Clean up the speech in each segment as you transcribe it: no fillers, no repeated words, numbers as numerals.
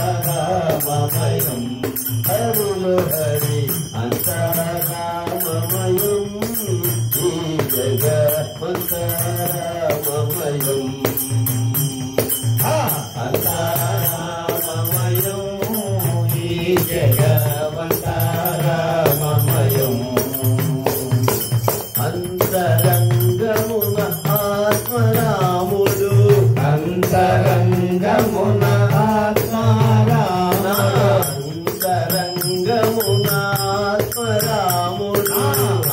అంతరామమయం హరిలో హరి అంతరామమయం ఈ జగమంతరామమయం అంతరామమయం ఈ జగమంతరామమయం అంతరంగమున ఆత్మరాముడు అంతరంగమున ఆత్మరాముడు అంతరంగమున ఆత్మరాముడు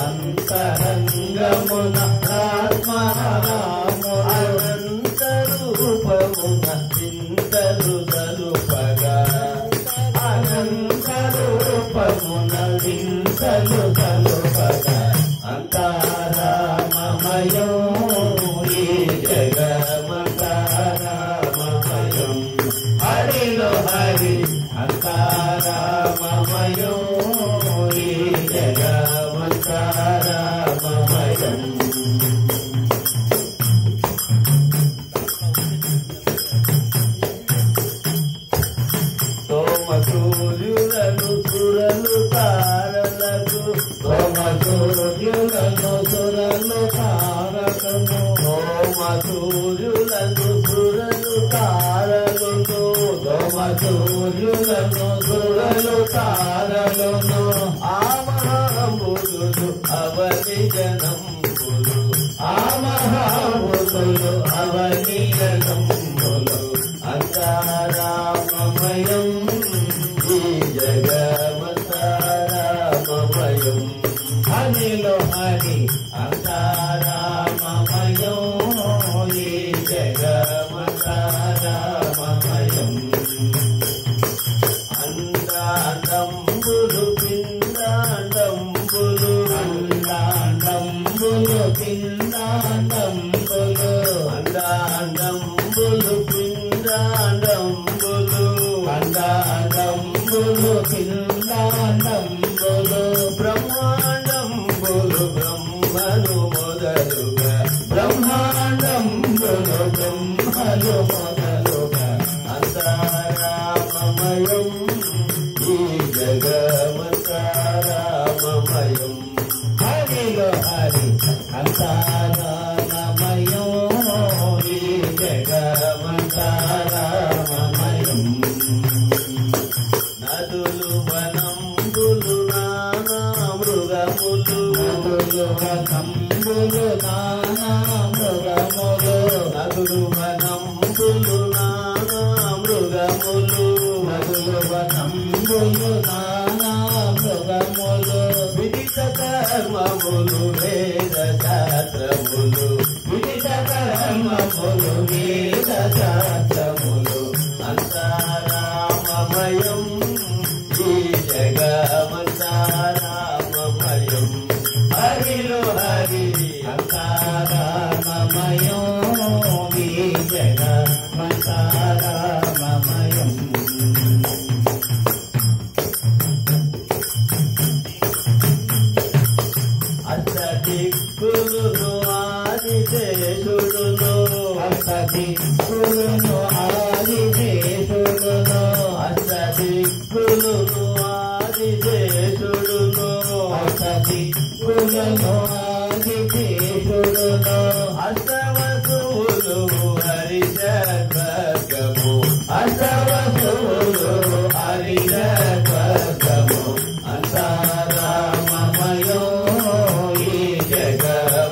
అంతరంగమున ఆత్మరాముడు అనంతరూపమున చింతలు తలుపగా అనంతరూపమున చింతలు తలుపగా అంతరామమయం ఈ జగమంతరామమయం హరిలో హరి అంతరామమయం ఈ జగమంతరామమయం సూర్యులను సురలు తారలకు సూర్యులను సురలు తారలను సూర్యులను సురలు తారలను సూర్యులను సురలు తారలను ఆమహాంబులు అవని జనంబులు ఆమహాంబులు అవని జనంబులు అంతరామమయం ఈ జగమంతరామమయం హరిలో హరి అంతరామమయం ఈ జగమంతరామమయం అండాండంబులు పిండాండంబులు అండాండంబులు పిండాండంబులు అండాండంబులు పిండాండంబులు అండాండంబులు పిండాండంబులు బ్రహ్మాండంబులు బ్రహ్మను మొదలుగా బ్రహ్మాండంబులు బ్రహ్మను మొదలుగా అంతరామమయం ఈ జగమంతరామమయం హరిలో హరి అంతరామమయం ఈ జగమంతరామమయం నదులు వనంబులు నానా మృగములు నదులు వనంబులు నానా మృగములు నదులు వనంబులు నానా మృగములు నదులు వనంబులు నానా మృగములు విదిత కర్మములు వేద శాస్త్రములు విదిత కర్మములు వేద శాస్త్రములు అంతరామమయం ఈ జగమంతరామమయం హరిలో హరి అంతరామమయం ఈ జగమంతరామమయం అష్టదిక్కులును ఆదిశేషుడును అష్టదిక్కులును ఆదిశేషుడును అష్టదిక్కులును ఆదిశేషుడును అష్టదిక్కులును ఆదిశేషుడును అష్టవసువులు హరిజగము అష్టవసువులు హరిజగము అంతరామమయం ఈ జగమంతరామమయం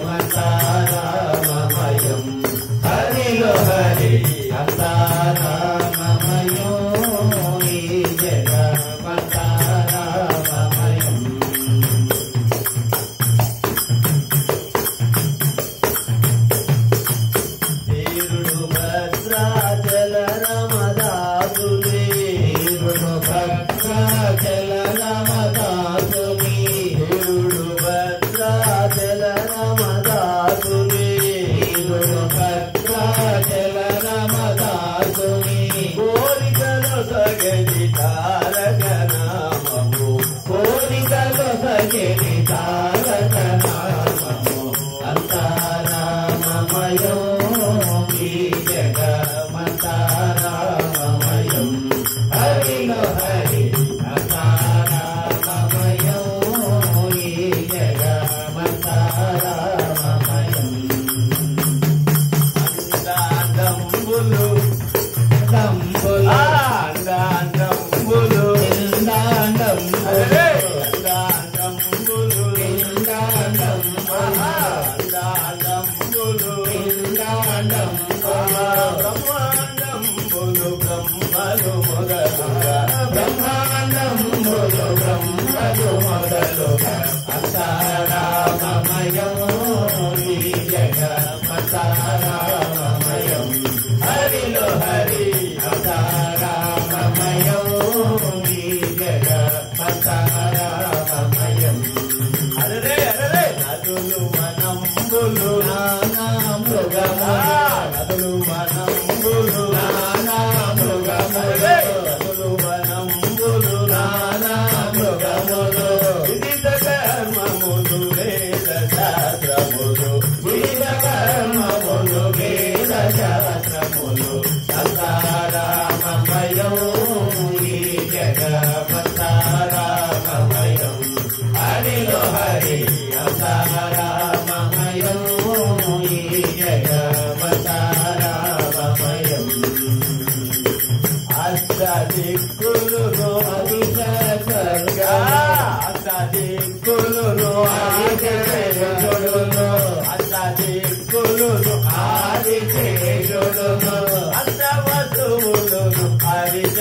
హరిలో హరి అంతరామమయం ఈ జగమంతరామమయం వీరుడు భద్రాచల రమదాసుని వీరుడు భద్రాచల రమదాసుని వీరుడు భద్రాచల రమదాసుని వీరుడు భద్రాచల రమదాసుని కోరికలు సగలి తారక నామము కోరికలు సగలి తారక నామము అంతరామమయం ఈ జగమంతరామమయం హరి హరిలో హరి అకారామమయం ఈ జగమంతారామమయం అందాండంబులు దంబులు అందాండంబులు ఇందాండంబులు అందాండంబులు ఇందాండంబులు బ్రహ్మాండంబులు బ్రహ్మలు మొదలుగా బ్రహ్మాండంబులు బ్రహ్మలు మొదలుగా అకారామమయం ఈ జగమంతారామమయం హరిలో హరి అకారామమయం ఈ జగమంతారామమయం అరే అరే నదులు మనంబులు నానా మృగములు నదులు మనంబులు నానా మృగములు నదులు మనంబులు నానా మృగములు వివిధ కర్మములు వేద శాస్త్రములు వివిధ కర్మములు వేద శాస్త్రములు అకారామమయం ఈ జగమంతారామమయం హరిలో హరి అకారామమయం ఈ జగమంతారామమయం అష్టదిక్కులును అధిక స్వర్గా అష్టదిక్కులును ఆదిశేషుడును అష్టదిక్కులును ఆదిశేషుడును అష్టవసువులును హరిజ